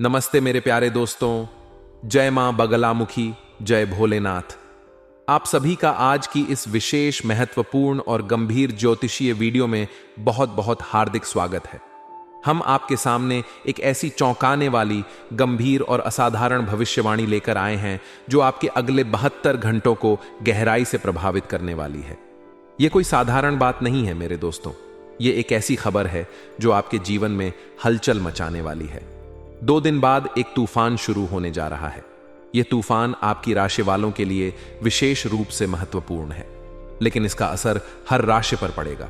नमस्ते मेरे प्यारे दोस्तों, जय मां बगलामुखी, जय भोलेनाथ। आप सभी का आज की इस विशेष महत्वपूर्ण और गंभीर ज्योतिषीय वीडियो में बहुत बहुत हार्दिक स्वागत है। हम आपके सामने एक ऐसी चौंकाने वाली, गंभीर और असाधारण भविष्यवाणी लेकर आए हैं जो आपके अगले 72 घंटों को गहराई से प्रभावित करने वाली है। यह कोई साधारण बात नहीं है मेरे दोस्तों, ये एक ऐसी खबर है जो आपके जीवन में हलचल मचाने वाली है। 2 दिन बाद एक तूफान शुरू होने जा रहा है। यह तूफान आपकी राशि वालों के लिए विशेष रूप से महत्वपूर्ण है, लेकिन इसका असर हर राशि पर पड़ेगा।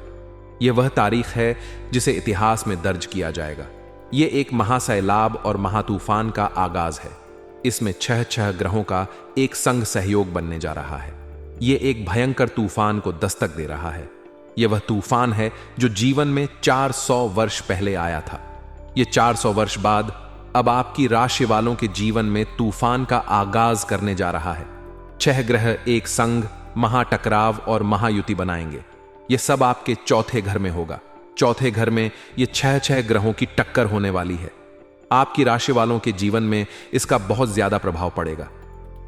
यह वह तारीख है जिसे इतिहास में दर्ज किया जाएगा। यह एक महासैलाब और महातूफान का आगाज है। इसमें 6 ग्रहों का एक संग सहयोग बनने जा रहा है। यह एक भयंकर तूफान को दस्तक दे रहा है। यह वह तूफान है जो जीवन में 400 वर्ष पहले आया था। यह 400 वर्ष बाद अब आपकी राशि वालों के जीवन में तूफान का आगाज करने जा रहा है। 6 ग्रह एक संग, महाटकराव और महायुति बनाएंगे। यह सब आपके चौथे घर में होगा। चौथे घर में यह 6 ग्रहों की टक्कर होने वाली है। आपकी राशि वालों के जीवन में इसका बहुत ज्यादा प्रभाव पड़ेगा।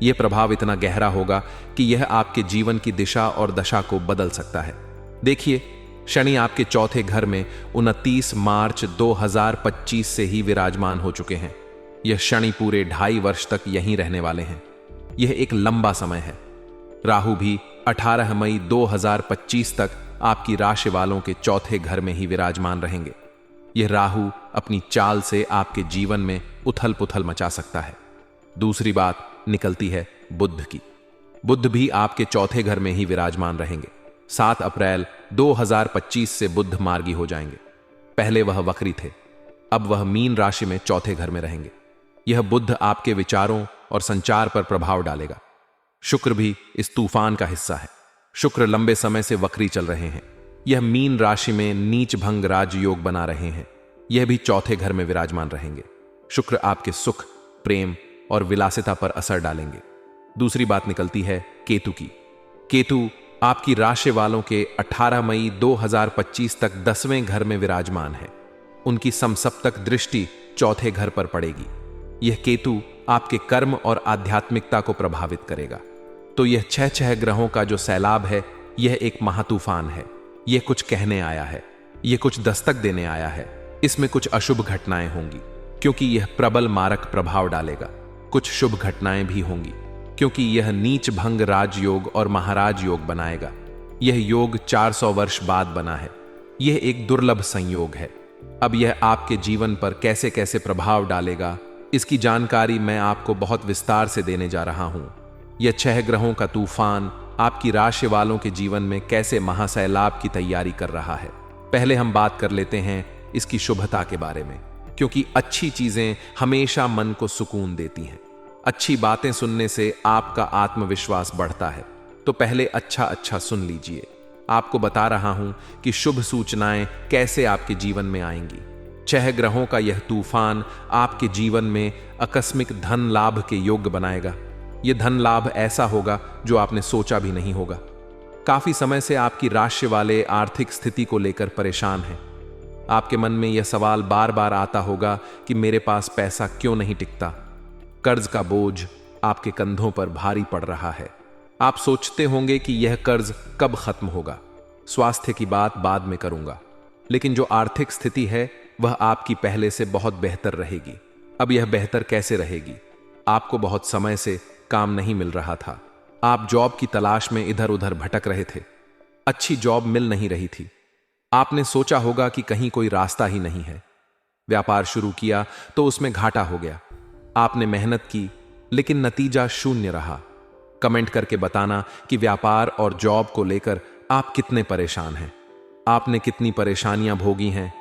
यह प्रभाव इतना गहरा होगा कि यह आपके जीवन की दिशा और दशा को बदल सकता है। देखिए, शनि आपके चौथे घर में 29 मार्च 2025 से ही विराजमान हो चुके हैं। यह शनि पूरे 2.5 वर्ष तक यहीं रहने वाले हैं। यह एक लंबा समय है। राहु भी 18 मई 2025 तक आपकी राशि वालों के चौथे घर में ही विराजमान रहेंगे। यह राहु अपनी चाल से आपके जीवन में उथल पुथल मचा सकता है। दूसरी बात निकलती है बुध की। बुध भी आपके चौथे घर में ही विराजमान रहेंगे। 7 अप्रैल 2025 से बुध मार्गी हो जाएंगे। पहले वह वक्री थे, अब वह मीन राशि में चौथे घर में रहेंगे। यह बुध आपके विचारों और संचार पर प्रभाव डालेगा। शुक्र भी इस तूफान का हिस्सा है। शुक्र लंबे समय से वक्री चल रहे हैं। यह मीन राशि में नीच भंग राजयोग बना रहे हैं। यह भी चौथे घर में विराजमान रहेंगे। शुक्र आपके सुख, प्रेम और विलासिता पर असर डालेंगे। दूसरी बात निकलती है केतु की। केतु आपकी राशि वालों के 18 मई 2025 तक 10वें घर में विराजमान है। उनकी समसप्तक दृष्टि चौथे घर पर पड़ेगी। यह केतु आपके कर्म और आध्यात्मिकता को प्रभावित करेगा। तो यह 6 ग्रहों का जो सैलाब है, यह एक महातूफान है। यह कुछ कहने आया है, यह कुछ दस्तक देने आया है। इसमें कुछ अशुभ घटनाएं होंगी क्योंकि यह प्रबल मारक प्रभाव डालेगा। कुछ शुभ घटनाएं भी होंगी क्योंकि यह नीच भंग राजयोग और महाराज योग बनाएगा। यह योग 400 वर्ष बाद बना है। यह एक दुर्लभ संयोग है। अब यह आपके जीवन पर कैसे कैसे प्रभाव डालेगा, इसकी जानकारी मैं आपको बहुत विस्तार से देने जा रहा हूं। यह 6 ग्रहों का तूफान आपकी राशि वालों के जीवन में कैसे महासैलाब की तैयारी कर रहा है। पहले हम बात कर लेते हैं इसकी शुभता के बारे में, क्योंकि अच्छी चीजें हमेशा मन को सुकून देती हैं। अच्छी बातें सुनने से आपका आत्मविश्वास बढ़ता है। तो पहले अच्छा सुन लीजिए। आपको बता रहा हूं कि शुभ सूचनाएं कैसे आपके जीवन में आएंगी। 6 ग्रहों का यह तूफान आपके जीवन में आकस्मिक धन लाभ के योग्य बनाएगा। यह धन लाभ ऐसा होगा जो आपने सोचा भी नहीं होगा। काफी समय से आपकी राशि वाले आर्थिक स्थिति को लेकर परेशान हैं। आपके मन में यह सवाल बार बार आता होगा कि मेरे पास पैसा क्यों नहीं टिकता। कर्ज का बोझ आपके कंधों पर भारी पड़ रहा है। आप सोचते होंगे कि यह कर्ज कब खत्म होगा। स्वास्थ्य की बात बाद में करूंगा, लेकिन जो आर्थिक स्थिति है वह आपकी पहले से बहुत बेहतर रहेगी। अब यह बेहतर कैसे रहेगी? आपको बहुत समय से काम नहीं मिल रहा था। आप जॉब की तलाश में इधर उधर भटक रहे थे। अच्छी जॉब मिल नहीं रही थी। आपने सोचा होगा कि कहीं कोई रास्ता ही नहीं है। व्यापार शुरू किया तो उसमें घाटा हो गया। आपने मेहनत की लेकिन नतीजा शून्य रहा। कमेंट करके बताना कि व्यापार और जॉब को लेकर आप कितने परेशान हैं। आपने कितनी परेशानियां भोगी हैं।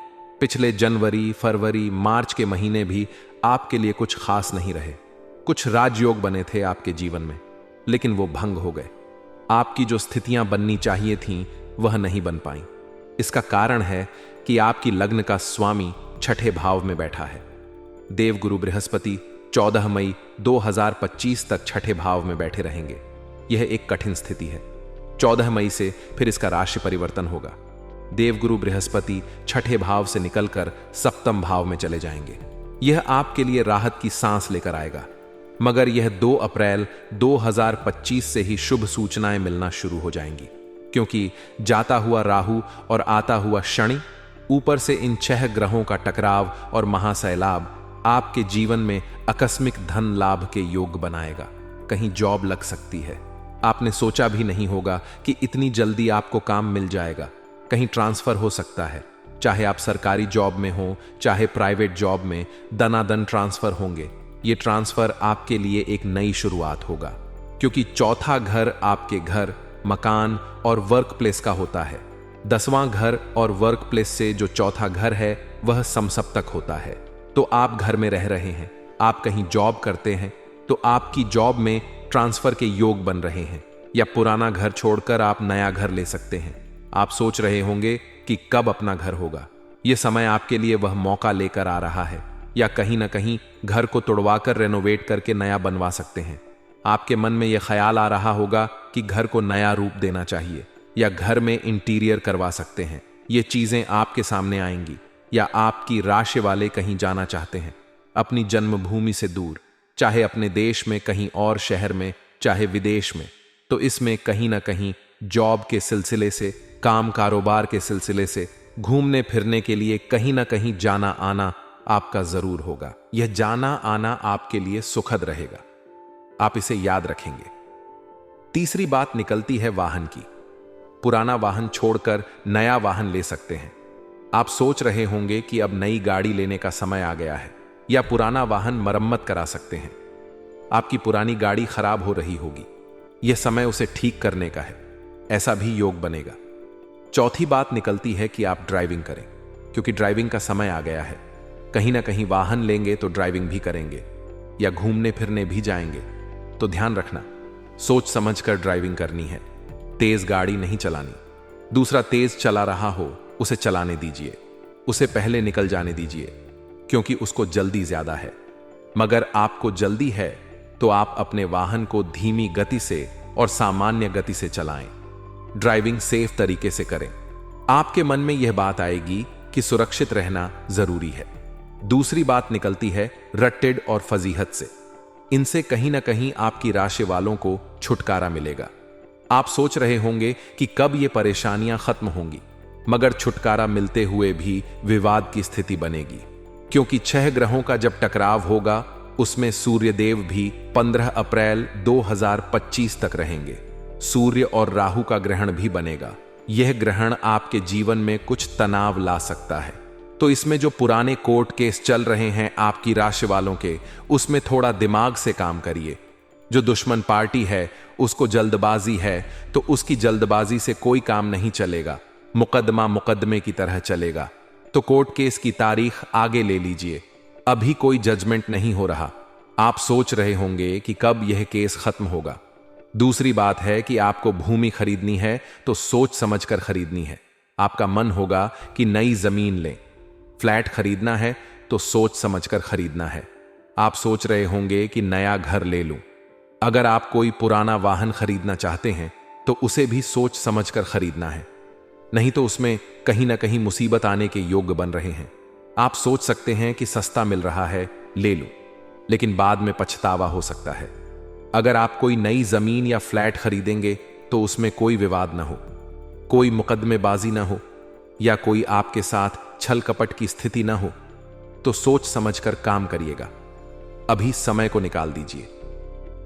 पिछले जनवरी, फरवरी, मार्च के महीने भी आपके लिए कुछ खास नहीं रहे। कुछ राजयोग बने थे आपके जीवन में, लेकिन वो भंग हो गए। आपकी जो स्थितियां बननी चाहिए थीं वह नहीं बन पाई। इसका कारण है कि आपकी लग्न का स्वामी 6ठे भाव में बैठा है। देवगुरु बृहस्पति 14 मई 2025 तक 6ठे भाव में बैठे रहेंगे। यह एक कठिन स्थिति है। 14 मई से फिर इसका राशि परिवर्तन होगा। देवगुरु बृहस्पति 6ठे भाव से निकलकर 7वें भाव में चले जाएंगे। यह आपके लिए राहत की सांस लेकर आएगा। मगर यह 2 अप्रैल 2025 से ही शुभ सूचनाएं मिलना शुरू हो जाएंगी, क्योंकि जाता हुआ राहु और आता हुआ शनि, ऊपर से इन 6 ग्रहों का टकराव और महासैलाब आपके जीवन में आकस्मिक धन लाभ के योग बनाएगा। कहीं जॉब लग सकती है, आपने सोचा भी नहीं होगा कि इतनी जल्दी आपको काम मिल जाएगा। कहीं ट्रांसफर हो सकता है, चाहे आप सरकारी जॉब में हो चाहे प्राइवेट जॉब में, दनादन ट्रांसफर होंगे। ये ट्रांसफर आपके लिए एक नई शुरुआत होगा, क्योंकि चौथा घर आपके घर, मकान और वर्क प्लेस का होता है। 10वां घर और वर्क प्लेस से जो चौथा घर है वह समसप्तक होता है। तो आप घर में रह रहे हैं, आप कहीं जॉब करते हैं, तो आपकी जॉब में ट्रांसफर के योग बन रहे हैं, या पुराना घर छोड़कर आप नया घर ले सकते हैं। आप सोच रहे होंगे कि कब अपना घर होगा। यह समय आपके लिए वह मौका लेकर आ रहा है, या कहीं ना कहीं घर को तोड़वाकर रेनोवेट करके नया बनवा सकते हैं। आपके मन में यह ख्याल आ रहा होगा कि घर को नया रूप देना चाहिए, या घर में इंटीरियर करवा सकते हैं। ये चीजें आपके सामने आएंगी। या आपकी राशि वाले कहीं जाना चाहते हैं, अपनी जन्मभूमि से दूर, चाहे अपने देश में कहीं और शहर में, चाहे विदेश में, तो इसमें कहीं ना कहीं जॉब के सिलसिले से, काम कारोबार के सिलसिले से, घूमने फिरने के लिए कहीं ना कहीं जाना आना आपका जरूर होगा। यह जाना आना आपके लिए सुखद रहेगा, आप इसे याद रखेंगे। तीसरी बात निकलती है वाहन की। पुराना वाहन छोड़कर नया वाहन ले सकते हैं। आप सोच रहे होंगे कि अब नई गाड़ी लेने का समय आ गया है, या पुराना वाहन मरम्मत करा सकते हैं। आपकी पुरानी गाड़ी खराब हो रही होगी, यह समय उसे ठीक करने का है, ऐसा भी योग बनेगा। चौथी बात निकलती है कि आप ड्राइविंग करें, क्योंकि ड्राइविंग का समय आ गया है। कहीं ना कहीं वाहन लेंगे तो ड्राइविंग भी करेंगे, या घूमने फिरने भी जाएंगे, तो ध्यान रखना, सोच समझकर ड्राइविंग करनी है, तेज गाड़ी नहीं चलानी। दूसरा, तेज चला रहा हो उसे चलाने दीजिए, उसे पहले निकल जाने दीजिए, क्योंकि उसको जल्दी ज्यादा है। मगर आपको जल्दी है तो आप अपने वाहन को धीमी गति से और सामान्य गति से चलाएं। ड्राइविंग सेफ तरीके से करें। आपके मन में यह बात आएगी कि सुरक्षित रहना जरूरी है। दूसरी बात निकलती है रट्टेड और फजीहत से। इनसे कहीं ना कहीं आपकी राशि वालों को छुटकारा मिलेगा। आप सोच रहे होंगे कि कब ये परेशानियां खत्म होंगी, मगर छुटकारा मिलते हुए भी विवाद की स्थिति बनेगी, क्योंकि 6 ग्रहों का जब टकराव होगा उसमें सूर्यदेव भी 15 अप्रैल 2025 तक रहेंगे। सूर्य और राहु का ग्रहण भी बनेगा। यह ग्रहण आपके जीवन में कुछ तनाव ला सकता है। तो इसमें जो पुराने कोर्ट केस चल रहे हैं आपकी राशि वालों के, उसमें थोड़ा दिमाग से काम करिए। जो दुश्मन पार्टी है उसको जल्दबाजी है, तो उसकी जल्दबाजी से कोई काम नहीं चलेगा, मुकदमा मुकदमे की तरह चलेगा। तो कोर्ट केस की तारीख आगे ले लीजिए, अभी कोई जजमेंट नहीं हो रहा। आप सोच रहे होंगे कि कब यह केस खत्म होगा। दूसरी बात है कि आपको भूमि खरीदनी है तो सोच समझकर खरीदनी है। आपका मन होगा कि नई जमीन लें। फ्लैट खरीदना है तो सोच समझकर खरीदना है। आप सोच रहे होंगे कि नया घर ले लूं। अगर आप कोई पुराना वाहन खरीदना चाहते हैं तो उसे भी सोच समझकर खरीदना है, नहीं तो उसमें कहीं ना कहीं मुसीबत आने के योग बन रहे हैं। आप सोच सकते हैं कि सस्ता मिल रहा है, ले लूं, लेकिन बाद में पछतावा हो सकता है। अगर आप कोई नई जमीन या फ्लैट खरीदेंगे तो उसमें कोई विवाद ना हो, कोई मुकदमेबाजी ना हो, या कोई आपके साथ छल कपट की स्थिति ना हो, तो सोच समझकर काम करिएगा। अभी समय को निकाल दीजिए।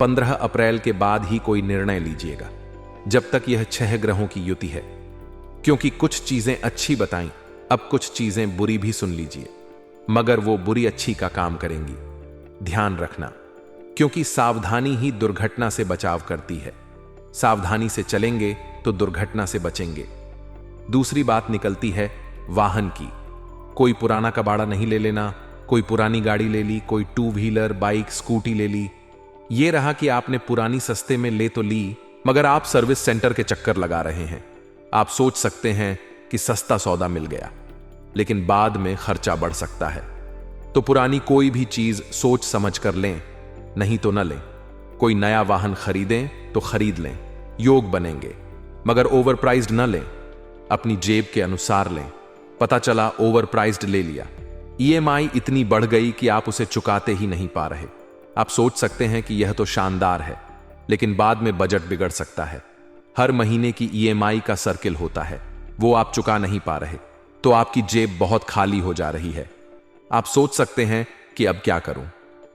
15 अप्रैल के बाद ही कोई निर्णय लीजिएगा, जब तक यह 6 ग्रहों की युति है, क्योंकि कुछ चीजें अच्छी बताई, अब कुछ चीजें बुरी भी सुन लीजिए, मगर वो बुरी अच्छी का काम करेंगी। ध्यान रखना, क्योंकि सावधानी ही दुर्घटना से बचाव करती है। सावधानी से चलेंगे तो दुर्घटना से बचेंगे। दूसरी बात निकलती है वाहन की। कोई पुराना कबाड़ा नहीं ले लेना, कोई पुरानी गाड़ी ले ली, कोई 2 व्हीलर, बाइक, स्कूटी ले ली। ये रहा कि आपने पुरानी सस्ते में ले तो ली, मगर आप सर्विस सेंटर के चक्कर लगा रहे हैं। आप सोच सकते हैं कि सस्ता सौदा मिल गया, लेकिन बाद में खर्चा बढ़ सकता है। तो पुरानी कोई भी चीज सोच समझ कर लें, नहीं तो न लें। कोई नया वाहन खरीदें तो खरीद लें, योग बनेंगे, मगर ओवर प्राइज्ड न लें, अपनी जेब के अनुसार लें। पता चला ओवर प्राइज्ड ले लिया ईएमआई इतनी बढ़ गई कि आप उसे चुकाते ही नहीं पा रहे। आप सोच सकते हैं कि यह तो शानदार है, लेकिन बाद में बजट बिगड़ सकता है। हर महीने की ईएमआई का सर्किल होता है, वो आप चुका नहीं पा रहे, तो आपकी जेब बहुत खाली हो जा रही है। आप सोच सकते हैं कि अब क्या करूं?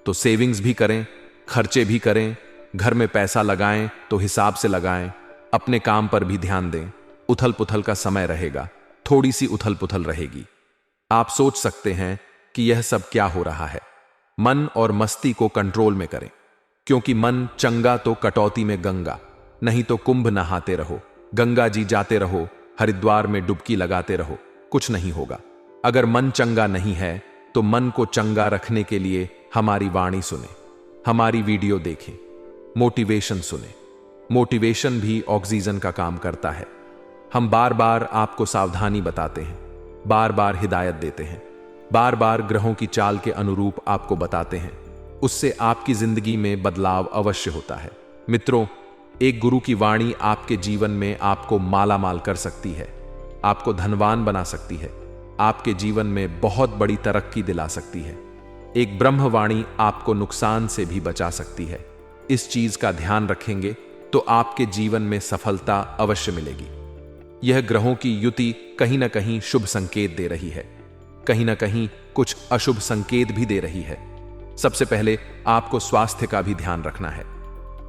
तो सेविंग्स भी करें, खर्चे भी करें, घर में पैसा लगाएं तो हिसाब से लगाएं, अपने काम पर भी ध्यान दें। उथल पुथल का समय रहेगा, थोड़ी सी उथल पुथल रहेगी। आप सोच सकते हैं कि यह सब क्या हो रहा है। मन और मस्ती को कंट्रोल में करें, क्योंकि मन चंगा तो कटौती में गंगा, नहीं तो कुंभ नहाते रहो, गंगा जी जाते रहो, हरिद्वार में डुबकी लगाते रहो, कुछ नहीं होगा। अगर मन चंगा नहीं है तो मन को चंगा रखने के लिए हमारी वाणी सुने, हमारी वीडियो देखें, मोटिवेशन सुने। मोटिवेशन भी ऑक्सीजन का काम करता है। हम बार बार आपको सावधानी बताते हैं, बार बार हिदायत देते हैं, बार बार ग्रहों की चाल के अनुरूप आपको बताते हैं। उससे आपकी जिंदगी में बदलाव अवश्य होता है। मित्रों, एक गुरु की वाणी आपके जीवन में आपको मालामाल कर सकती है, आपको धनवान बना सकती है, आपके जीवन में बहुत बड़ी तरक्की दिला सकती है। एक ब्रह्मवाणी आपको नुकसान से भी बचा सकती है। इस चीज का ध्यान रखेंगे तो आपके जीवन में सफलता अवश्य मिलेगी। यह ग्रहों की युति कहीं ना कहीं शुभ संकेत दे रही है, कहीं ना कहीं कुछ अशुभ संकेत भी दे रही है। सबसे पहले आपको स्वास्थ्य का भी ध्यान रखना है।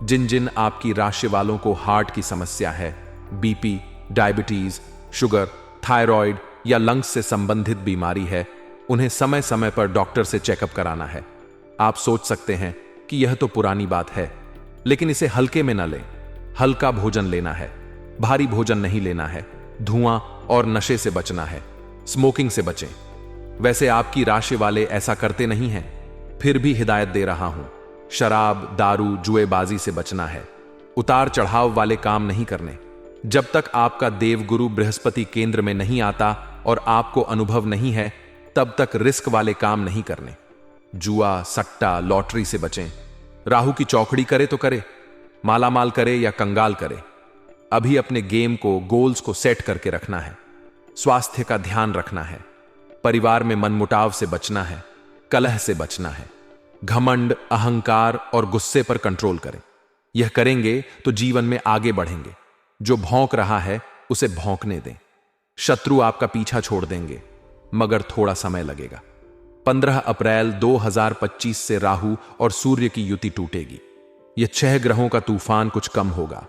जिन जिन आपकी राशि वालों को हार्ट की समस्या है, बीपी, डायबिटीज, शुगर, थायराइड या लंग्स से संबंधित बीमारी है, उन्हें समय समय पर डॉक्टर से चेकअप कराना है। आप सोच सकते हैं कि यह तो पुरानी बात है, लेकिन इसे हल्के में न लें। हल्का भोजन लेना है, भारी भोजन नहीं लेना है। धुआं और नशे से बचना है, स्मोकिंग से बचें। वैसे आपकी राशि वाले ऐसा करते नहीं हैं, फिर भी हिदायत दे रहा हूं। शराब, दारू, जुएबाजी से बचना है। उतार चढ़ाव वाले काम नहीं करने। जब तक आपका देवगुरु बृहस्पति केंद्र में नहीं आता और आपको अनुभव नहीं है, तब तक रिस्क वाले काम नहीं करने। जुआ, सट्टा, लॉटरी से बचें। राहु की चौकड़ी करे तो करे, मालामाल करे या कंगाल करे, अभी अपने गेम को, गोल्स को सेट करके रखना है। स्वास्थ्य का ध्यान रखना है। परिवार में मनमुटाव से बचना है, कलह से बचना है। घमंड, अहंकार और गुस्से पर कंट्रोल करें। यह करेंगे तो जीवन में आगे बढ़ेंगे। जो भौंक रहा है उसे भौंकने दें। शत्रु आपका पीछा छोड़ देंगे, मगर थोड़ा समय लगेगा। 15 अप्रैल 2025 से राहु और सूर्य की युति टूटेगी। यह 6 ग्रहों का तूफान कुछ कम होगा।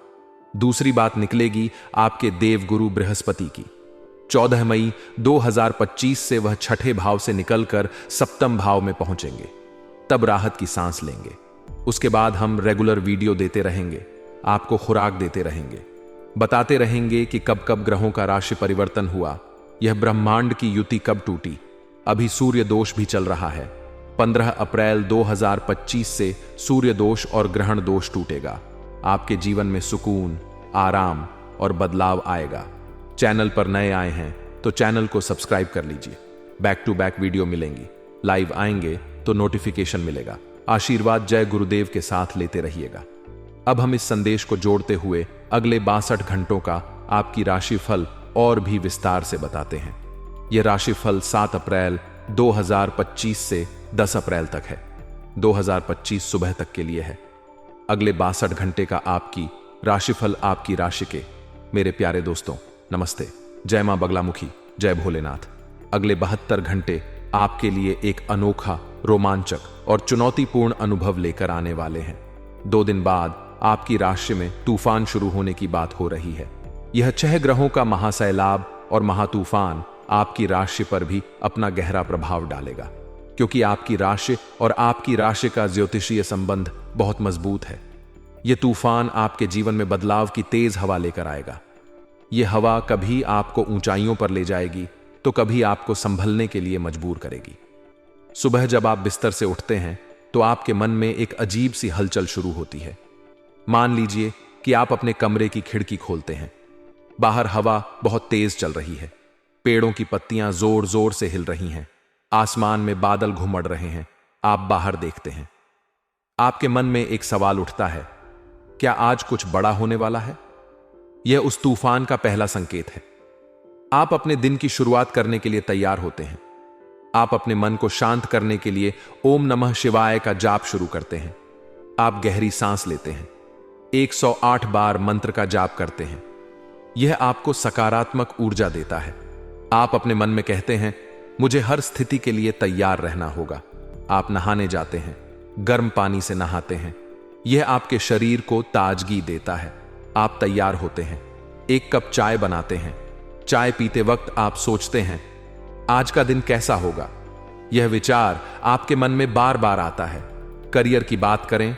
दूसरी बात निकलेगी आपके देवगुरु बृहस्पति की। 14 मई 2025 से वह छठे भाव से निकलकर सप्तम भाव में पहुंचेंगे। तब राहत की सांस लेंगे। उसके बाद हम रेगुलर वीडियो देते रहेंगे, आपको खुराक देते रहेंगे, बताते रहेंगे कि कब कब ग्रहों का राशि परिवर्तन हुआ, यह ब्रह्मांड की युति कब टूटी। अभी सूर्य दोष भी चल रहा है। 15 अप्रैल 2025 से सूर्य दोष और ग्रहण दोष टूटेगा। आपके जीवन में सुकून, आराम और बदलाव आएगा। चैनल पर नए आए हैं तो चैनल को सब्सक्राइब कर लीजिए। बैक टू बैक वीडियो मिलेंगी, लाइव आएंगे तो नोटिफिकेशन मिलेगा। आशीर्वाद जय गुरुदेव के साथ लेते रहिएगा। अब हम इस संदेश को जोड़ते हुए अगले 62 घंटों का आपकी राशिफल और भी विस्तार से बताते हैं। यह राशिफल 7 अप्रैल 2025 से 10 अप्रैल तक है। 2025 सुबह तक के लिए है। अगले 62 घंटे का आपकी राशिफल आपकी राशि के मेरे प्यारे दोस्तों, नमस्ते। जय मां बगलामुखी, जय भोलेनाथ। अगले 72 घंटे आपके लिए एक अनोखा, रोमांचक और चुनौतीपूर्ण अनुभव लेकर आने वाले हैं। 2 दिन बाद आपकी राशि में तूफान शुरू होने की बात हो रही है। यह 6 ग्रहों का महासैलाब और महातूफान आपकी राशि पर भी अपना गहरा प्रभाव डालेगा, क्योंकि आपकी राशि और आपकी राशि का ज्योतिषीय संबंध बहुत मजबूत है। यह तूफान आपके जीवन में बदलाव की तेज हवा लेकर आएगा। यह हवा कभी आपको ऊंचाइयों पर ले जाएगी तो कभी आपको संभलने के लिए मजबूर करेगी। सुबह जब आप बिस्तर से उठते हैं तो आपके मन में एक अजीब सी हलचल शुरू होती है। मान लीजिए कि आप अपने कमरे की खिड़की खोलते हैं। बाहर हवा बहुत तेज चल रही है। पेड़ों की पत्तियां जोर जोर से हिल रही हैं। आसमान में बादल घुमड़ रहे हैं। आप बाहर देखते हैं। आपके मन में एक सवाल उठता है, क्या आज कुछ बड़ा होने वाला है? यह उस तूफान का पहला संकेत है। आप अपने दिन की शुरुआत करने के लिए तैयार होते हैं। आप अपने मन को शांत करने के लिए ओम नमः शिवाय का जाप शुरू करते हैं। आप गहरी सांस लेते हैं, 108 बार मंत्र का जाप करते हैं। यह आपको सकारात्मक ऊर्जा देता है। आप अपने मन में कहते हैं, मुझे हर स्थिति के लिए तैयार रहना होगा। आप नहाने जाते हैं, गर्म पानी से नहाते हैं। यह आपके शरीर को ताजगी देता है। आप तैयार होते हैं, एक कप चाय बनाते हैं। चाय पीते वक्त आप सोचते हैं, आज का दिन कैसा होगा। यह विचार आपके मन में बार बार आता है। करियर की बात करें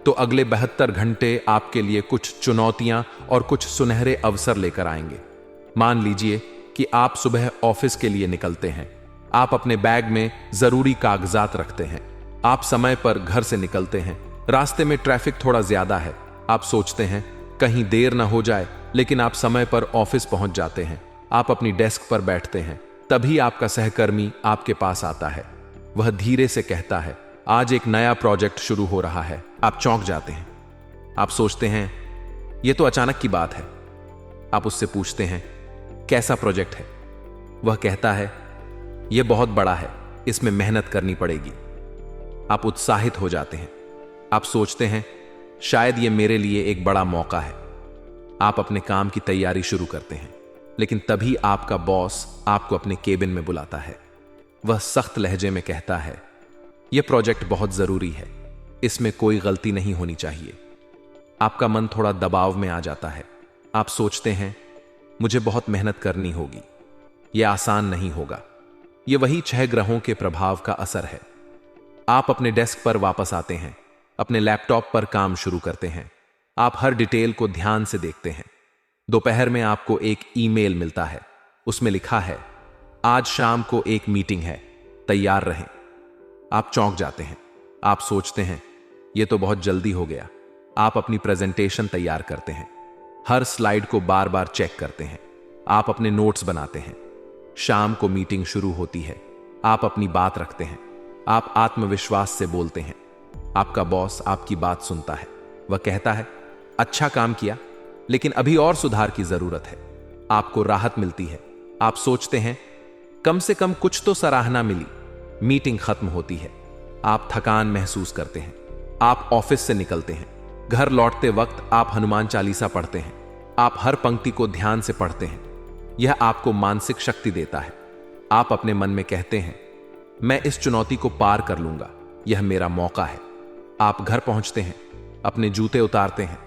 तो अगले 72 घंटे आपके लिए कुछ चुनौतियां और कुछ सुनहरे अवसर लेकर आएंगे। मान लीजिए कि आप सुबह ऑफिस के लिए निकलते हैं। आप अपने बैग में जरूरी कागजात रखते हैं। आप समय पर घर से निकलते हैं। रास्ते में ट्रैफिक थोड़ा ज्यादा है। आप सोचते हैं कहीं देर ना हो जाए, लेकिन आप समय पर ऑफिस पहुंच जाते हैं। आप अपनी डेस्क पर बैठते हैं। तभी आपका सहकर्मी आपके पास आता है। वह धीरे से कहता है, आज एक नया प्रोजेक्ट शुरू हो रहा है। आप चौंक जाते हैं। आप सोचते हैं यह तो अचानक की बात है। आप उससे पूछते हैं, कैसा प्रोजेक्ट है। वह कहता है, यह बहुत बड़ा है, इसमें मेहनत करनी पड़ेगी। आप उत्साहित हो जाते हैं। आप सोचते हैं शायद यह मेरे लिए एक बड़ा मौका है। आप अपने काम की तैयारी शुरू करते हैं, लेकिन तभी आपका बॉस आपको अपने केबिन में बुलाता है। वह सख्त लहजे में कहता है, यह प्रोजेक्ट बहुत जरूरी है, इसमें कोई गलती नहीं होनी चाहिए। आपका मन थोड़ा दबाव में आ जाता है। आप सोचते हैं मुझे बहुत मेहनत करनी होगी, यह आसान नहीं होगा। यह वही 6 ग्रहों के प्रभाव का असर है। आप अपने डेस्क पर वापस आते हैं, अपने लैपटॉप पर काम शुरू करते हैं। आप हर डिटेल को ध्यान से देखते हैं। दोपहर में आपको एक ईमेल मिलता है। उसमें लिखा है, आज शाम को एक मीटिंग है, तैयार रहें। आप चौंक जाते हैं। आप सोचते हैं यह तो बहुत जल्दी हो गया। आप अपनी प्रेजेंटेशन तैयार करते हैं। हर स्लाइड को बार बार चेक करते हैं। आप अपने नोट्स बनाते हैं। शाम को मीटिंग शुरू होती है। आप अपनी बात रखते हैं। आप आत्मविश्वास से बोलते हैं। आपका बॉस आपकी बात सुनता है। वह कहता है, अच्छा काम किया, लेकिन अभी और सुधार की जरूरत है। आपको राहत मिलती है। आप सोचते हैं कम से कम कुछ तो सराहना मिली। मीटिंग खत्म होती है। आप थकान महसूस करते हैं। आप ऑफिस से निकलते हैं। घर लौटते वक्त आप हनुमान चालीसा पढ़ते हैं। आप हर पंक्ति को ध्यान से पढ़ते हैं। यह आपको मानसिक शक्ति देता है। आप अपने मन में कहते हैं, मैं इस चुनौती को पार कर लूंगा, यह मेरा मौका है। आप घर पहुंचते हैं, अपने जूते उतारते हैं,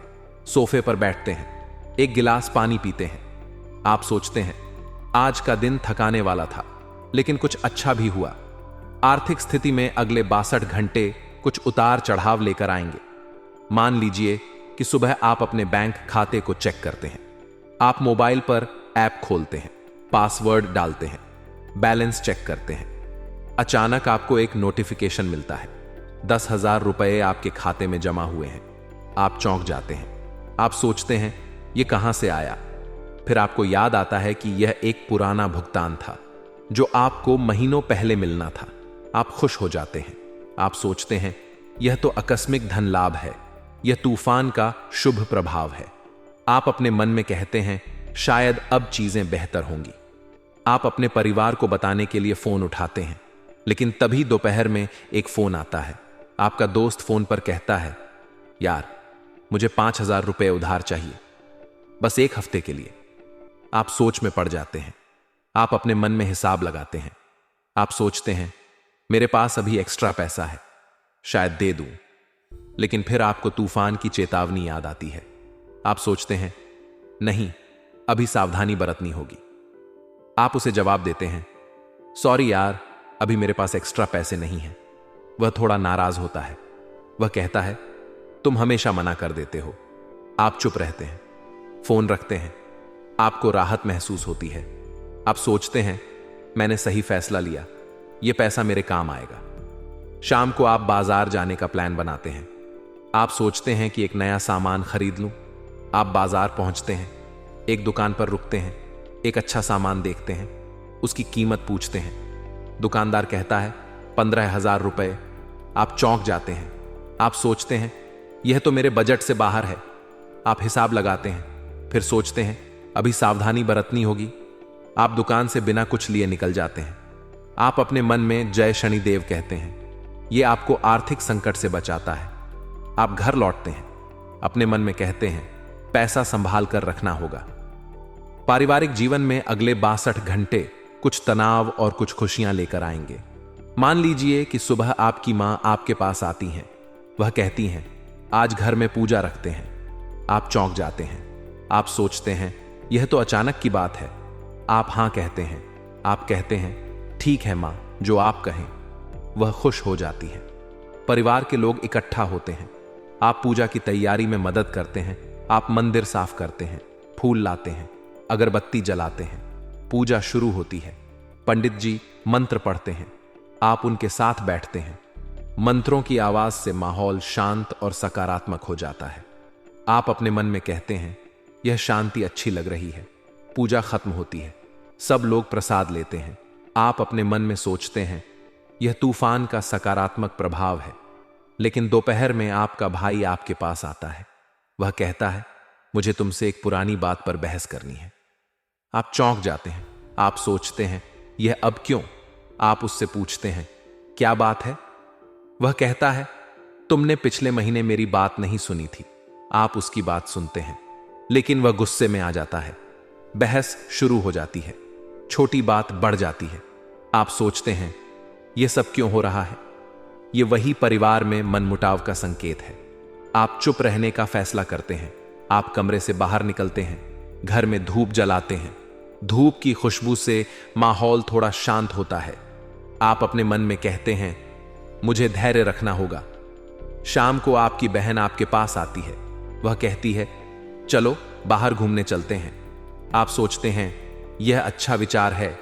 सोफे पर बैठते हैं, एक गिलास पानी पीते हैं। आप सोचते हैं आज का दिन थकाने वाला था, लेकिन कुछ अच्छा भी हुआ। आर्थिक स्थिति में अगले 62 घंटे कुछ उतार चढ़ाव लेकर आएंगे। मान लीजिए कि सुबह आप अपने बैंक खाते को चेक करते हैं। आप मोबाइल पर ऐप खोलते हैं, पासवर्ड डालते हैं, बैलेंस चेक करते हैं। अचानक आपको एक नोटिफिकेशन मिलता है, 10,000 रुपए आपके खाते में जमा हुए हैं। आप चौंक जाते हैं। आप सोचते हैं यह कहां से आया। फिर आपको याद आता है कि यह एक पुराना भुगतान था जो आपको महीनों पहले मिलना था। आप खुश हो जाते हैं। आप सोचते हैं यह तो आकस्मिक धन लाभ है, यह तूफान का शुभ प्रभाव है। आप अपने मन में कहते हैं शायद अब चीजें बेहतर होंगी। आप अपने परिवार को बताने के लिए फोन उठाते हैं, लेकिन तभी दोपहर में एक फोन आता है। आपका दोस्त फोन पर कहता है, यार मुझे 5,000 रुपए उधार चाहिए, बस एक हफ्ते के लिए। आप सोच में पड़ जाते हैं। आप अपने मन में हिसाब लगाते हैं। आप सोचते हैं मेरे पास अभी एक्स्ट्रा पैसा है, शायद दे दूं। लेकिन फिर आपको तूफान की चेतावनी याद आती है। आप सोचते हैं नहीं, अभी सावधानी बरतनी होगी। आप उसे जवाब देते हैं, सॉरी यार, अभी मेरे पास एक्स्ट्रा पैसे नहीं हैं। वह थोड़ा नाराज होता है। वह कहता है, तुम हमेशा मना कर देते हो। आप चुप रहते हैं, फोन रखते हैं। आपको राहत महसूस होती है। आप सोचते हैं मैंने सही फैसला लिया, यह पैसा मेरे काम आएगा। शाम को आप बाजार जाने का प्लान बनाते हैं। आप सोचते हैं कि एक नया सामान खरीद लूं। आप बाजार पहुंचते हैं, एक दुकान पर रुकते हैं, एक अच्छा सामान देखते हैं, उसकी कीमत पूछते हैं। दुकानदार कहता है 15,000 रुपए। आप चौंक जाते हैं। आप सोचते हैं यह तो मेरे बजट से बाहर है। आप हिसाब लगाते हैं, फिर सोचते हैं अभी सावधानी बरतनी होगी। आप दुकान से बिना कुछ लिए निकल जाते हैं। आप अपने मन में जय शनिदेव कहते हैं। ये आपको आर्थिक संकट से बचाता है। आप घर लौटते हैं, अपने मन में कहते हैं पैसा संभाल कर रखना होगा। पारिवारिक जीवन में अगले 62 घंटे कुछ तनाव और कुछ खुशियां लेकर आएंगे। मान लीजिए कि सुबह आपकी मां आपके पास आती हैं। वह कहती हैं आज घर में पूजा रखते हैं। आप चौंक जाते हैं। आप सोचते हैं यह तो अचानक की बात है। आप हां कहते हैं। आप कहते हैं ठीक है मां, जो आप कहें। वह खुश हो जाती है। परिवार के लोग इकट्ठा होते हैं। आप पूजा की तैयारी में मदद करते हैं। आप मंदिर साफ करते हैं, फूल लाते हैं, अगरबत्ती जलाते हैं। पूजा शुरू होती है। पंडित जी मंत्र पढ़ते हैं। आप उनके साथ बैठते हैं। मंत्रों की आवाज से माहौल शांत और सकारात्मक हो जाता है। आप अपने मन में कहते हैं यह शांति अच्छी लग रही है। पूजा खत्म होती है। सब लोग प्रसाद लेते हैं। आप अपने मन में सोचते हैं यह तूफान का सकारात्मक प्रभाव है। लेकिन दोपहर में आपका भाई आपके पास आता है। वह कहता है मुझे तुमसे एक पुरानी बात पर बहस करनी है। आप चौंक जाते हैं। आप सोचते हैं यह अब क्यों? आप उससे पूछते हैं क्या बात है? वह कहता है तुमने पिछले महीने मेरी बात नहीं सुनी थी। आप उसकी बात सुनते हैं, लेकिन वह गुस्से में आ जाता है। बहस शुरू हो जाती है। छोटी बात बढ़ जाती है। आप सोचते हैं यह सब क्यों हो रहा है? यह वही परिवार में मनमुटाव का संकेत है। आप चुप रहने का फैसला करते हैं। आप कमरे से बाहर निकलते हैं। घर में धूप जलाते हैं। धूप की खुशबू से माहौल थोड़ा शांत होता है। आप अपने मन में कहते हैं मुझे धैर्य रखना होगा। शाम को आपकी बहन आपके पास आती है। वह कहती है चलो बाहर घूमने चलते हैं। आप सोचते हैं यह अच्छा विचार है।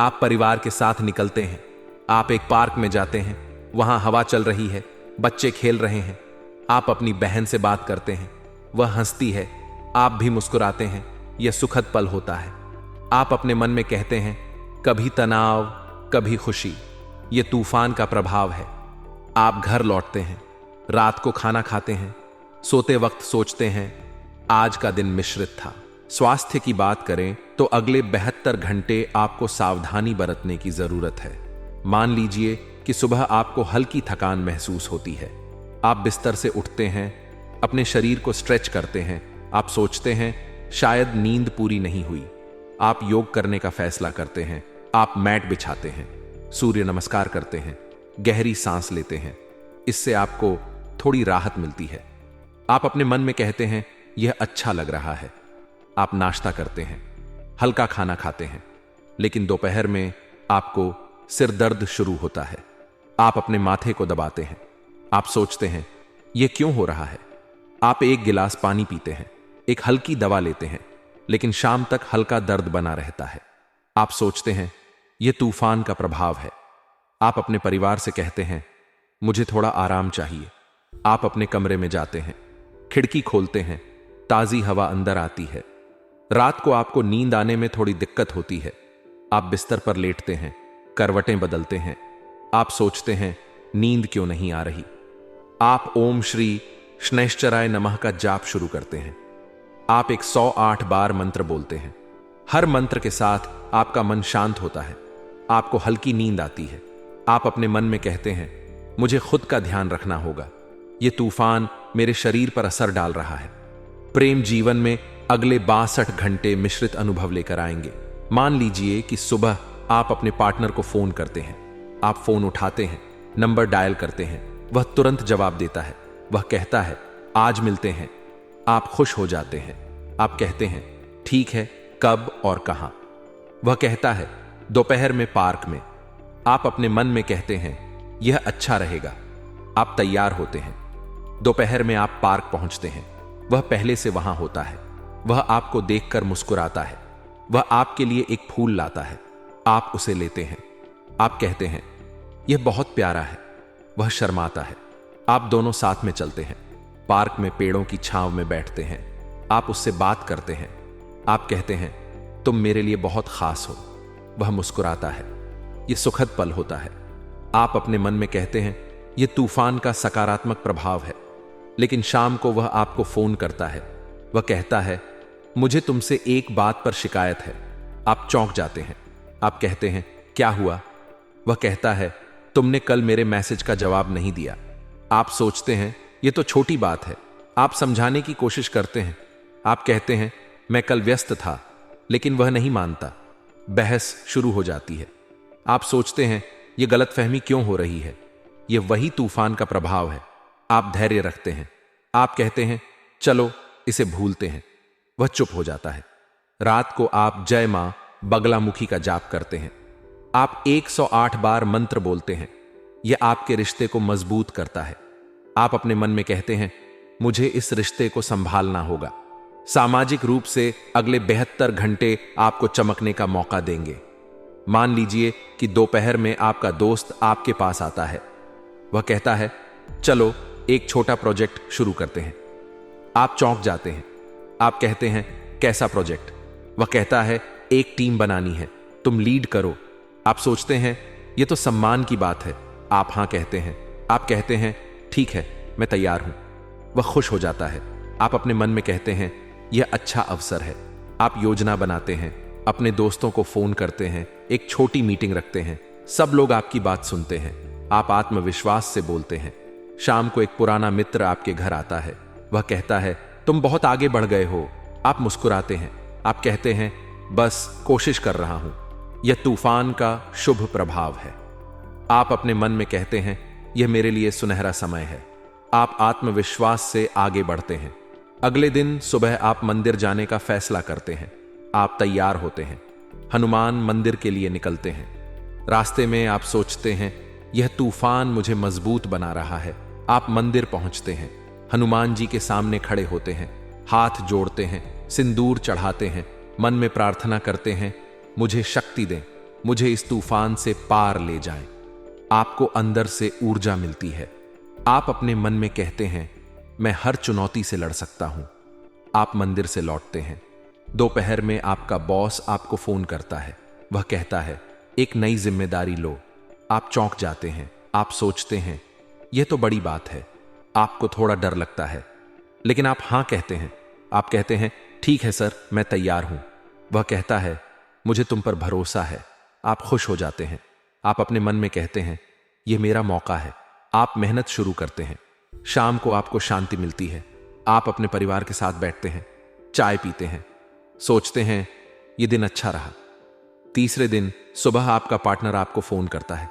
आप परिवार के साथ निकलते हैं। आप एक पार्क में जाते हैं। वहां हवा चल रही है, बच्चे खेल रहे हैं। आप अपनी बहन से बात करते हैं। वह हंसती है। आप भी मुस्कुराते हैं। यह सुखद पल होता है। आप अपने मन में कहते हैं कभी तनाव, कभी खुशी। यह तूफान का प्रभाव है। आप घर लौटते हैं। रात को खाना खाते हैं। सोते वक्त सोचते हैं आज का दिन मिश्रित था। स्वास्थ्य की बात करें तो अगले 72 घंटे आपको सावधानी बरतने की जरूरत है। मान लीजिए कि सुबह आपको हल्की थकान महसूस होती है। आप बिस्तर से उठते हैं, अपने शरीर को स्ट्रेच करते हैं। आप सोचते हैं शायद नींद पूरी नहीं हुई। आप योग करने का फैसला करते हैं। आप मैट बिछाते हैं, सूर्य नमस्कार करते हैं, गहरी सांस लेते हैं। इससे आपको थोड़ी राहत मिलती है। आप अपने मन में कहते हैं यह अच्छा लग रहा है। आप नाश्ता करते हैं, हल्का खाना खाते हैं। लेकिन दोपहर में आपको सिर दर्द शुरू होता है। आप अपने माथे को दबाते हैं। आप सोचते हैं यह क्यों हो रहा है? आप एक गिलास पानी पीते हैं, एक हल्की दवा लेते हैं, लेकिन शाम तक हल्का दर्द बना रहता है। आप सोचते हैं यह तूफान का प्रभाव है। आप अपने परिवार से कहते हैं मुझे थोड़ा आराम चाहिए। आप अपने कमरे में जाते हैं, खिड़की खोलते हैं, ताजी हवा अंदर आती है। रात को आपको नींद आने में थोड़ी दिक्कत होती है। आप बिस्तर पर लेटते हैं, करवटें बदलते हैं। आप सोचते हैं नींद क्यों नहीं आ रही? आप ओम श्री शनैश्चराय नमः का जाप शुरू करते हैं। आप 108 बार मंत्र बोलते हैं। हर मंत्र के साथ आपका मन शांत होता है। आपको हल्की नींद आती है। आप अपने मन में कहते हैं मुझे खुद का ध्यान रखना होगा। यह तूफान मेरे शरीर पर असर डाल रहा है। प्रेम जीवन में अगले 62 घंटे मिश्रित अनुभव लेकर आएंगे। मान लीजिए कि सुबह आप अपने पार्टनर को फोन करते हैं। आप फोन उठाते हैं, नंबर डायल करते हैं। वह तुरंत जवाब देता है। वह कहता है आज मिलते हैं। आप खुश हो जाते हैं। आप कहते हैं ठीक है, कब और कहां? वह कहता है दोपहर में पार्क में। आप अपने मन में कहते हैं यह अच्छा रहेगा। आप तैयार होते हैं। दोपहर में आप पार्क पहुंचते हैं। वह पहले से वहां होता है। वह आपको देखकर मुस्कुराता है। वह आपके लिए एक फूल लाता है। आप उसे लेते हैं। आप कहते हैं यह बहुत प्यारा है। वह शर्माता है। आप दोनों साथ में चलते हैं। पार्क में पेड़ों की छांव में बैठते हैं। आप उससे बात करते हैं। आप कहते हैं तुम मेरे लिए बहुत खास हो। वह मुस्कुराता है। यह सुखद पल होता है। आप अपने मन में कहते हैं यह तूफान का सकारात्मक प्रभाव है। लेकिन शाम को वह आपको फोन करता है। वह कहता है मुझे तुमसे एक बात पर शिकायत है। आप चौंक जाते हैं। आप कहते हैं क्या हुआ? वह कहता है, तुमने कल मेरे मैसेज का जवाब नहीं दिया। आप सोचते हैं ये तो छोटी बात है। आप समझाने की कोशिश करते हैं। आप कहते हैं मैं कल व्यस्त था, लेकिन वह नहीं मानता। बहस शुरू हो जाती है। आप सोचते हैं ये गलतफहमी क्यों हो रही है। ये वही तूफान का प्रभाव है। आप धैर्य रखते हैं। आप कहते हैं चलो इसे भूलते हैं। वह चुप हो जाता है। रात को आप जय मां बगलामुखी का जाप करते हैं। आप 108 बार मंत्र बोलते हैं। यह आपके रिश्ते को मजबूत करता है। आप अपने मन में कहते हैं मुझे इस रिश्ते को संभालना होगा। सामाजिक रूप से अगले 72 घंटे आपको चमकने का मौका देंगे। मान लीजिए कि दोपहर में आपका दोस्त आपके पास आता है। वह कहता है चलो एक छोटा प्रोजेक्ट शुरू करते हैं। आप चौंक जाते हैं। आप कहते हैं कैसा प्रोजेक्ट। वह कहता है एक टीम बनानी है, तुम लीड करो। आप सोचते हैं यह तो सम्मान की बात है। आप हां कहते हैं। आप कहते हैं ठीक है, मैं तैयार हूं। वह खुश हो जाता है। आप अपने मन में कहते हैं यह अच्छा अवसर है। आप योजना बनाते हैं, अपने दोस्तों को फोन करते हैं, एक छोटी मीटिंग रखते हैं। सब लोग आपकी बात सुनते हैं। आप आत्मविश्वास से बोलते हैं। शाम को एक पुराना मित्र आपके घर आता है। वह कहता है तुम बहुत आगे बढ़ गए हो। आप मुस्कुराते हैं। आप कहते हैं बस कोशिश कर रहा हूं। यह तूफान का शुभ प्रभाव है। आप अपने मन में कहते हैं यह मेरे लिए सुनहरा समय है। आप आत्मविश्वास से आगे बढ़ते हैं। अगले दिन सुबह आप मंदिर जाने का फैसला करते हैं। आप तैयार होते हैं। हनुमान मंदिर के लिए निकलते हैं। रास्ते में आप सोचते हैं यह तूफान मुझे मजबूत बना रहा है। आप मंदिर पहुंचते हैं। हनुमान जी के सामने खड़े होते हैं, हाथ जोड़ते हैं, सिंदूर चढ़ाते हैं, मन में प्रार्थना करते हैं मुझे शक्ति दें, मुझे इस तूफान से पार ले जाएं। आपको अंदर से ऊर्जा मिलती है। आप अपने मन में कहते हैं मैं हर चुनौती से लड़ सकता हूं। आप मंदिर से लौटते हैं। दोपहर में आपका बॉस आपको फोन करता है। वह कहता है एक नई जिम्मेदारी लो। आप चौंक जाते हैं। आप सोचते हैं यह तो बड़ी बात है। आपको थोड़ा डर लगता है, लेकिन आप हां कहते हैं। आप कहते हैं ठीक है सर, मैं तैयार हूं। वह कहता है मुझे तुम पर भरोसा है। आप खुश हो जाते हैं। आप अपने मन में कहते हैं यह मेरा मौका है। आप मेहनत शुरू करते हैं। शाम को आपको शांति मिलती है। आप अपने परिवार के साथ बैठते हैं, चाय पीते हैं, सोचते हैं यह दिन अच्छा रहा। तीसरे दिन सुबह आपका पार्टनर आपको फोन करता है।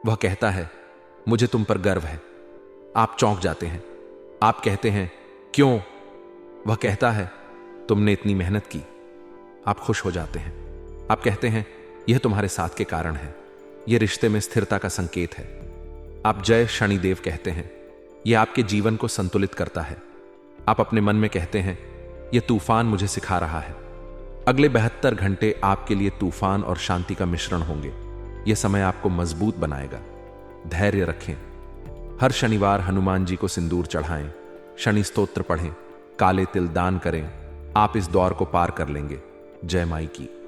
वह कहता है मुझे तुम पर गर्व है। आप चौंक जाते हैं। आप कहते हैं क्यों। वह कहता है तुमने इतनी मेहनत की। आप खुश हो जाते हैं। आप कहते हैं यह तुम्हारे साथ के कारण है। यह रिश्ते में स्थिरता का संकेत है। आप जय शनिदेव कहते हैं। यह आपके जीवन को संतुलित करता है। आप अपने मन में कहते हैं यह तूफान मुझे सिखा रहा है। अगले 72 घंटे आपके लिए तूफान और शांति का मिश्रण होंगे। यह समय आपको मजबूत बनाएगा। धैर्य रखें। हर शनिवार हनुमान जी को सिंदूर चढ़ाएं, शनि स्तोत्र पढ़ें, काले तिल दान करें। आप इस दौर को पार कर लेंगे। जय माई की।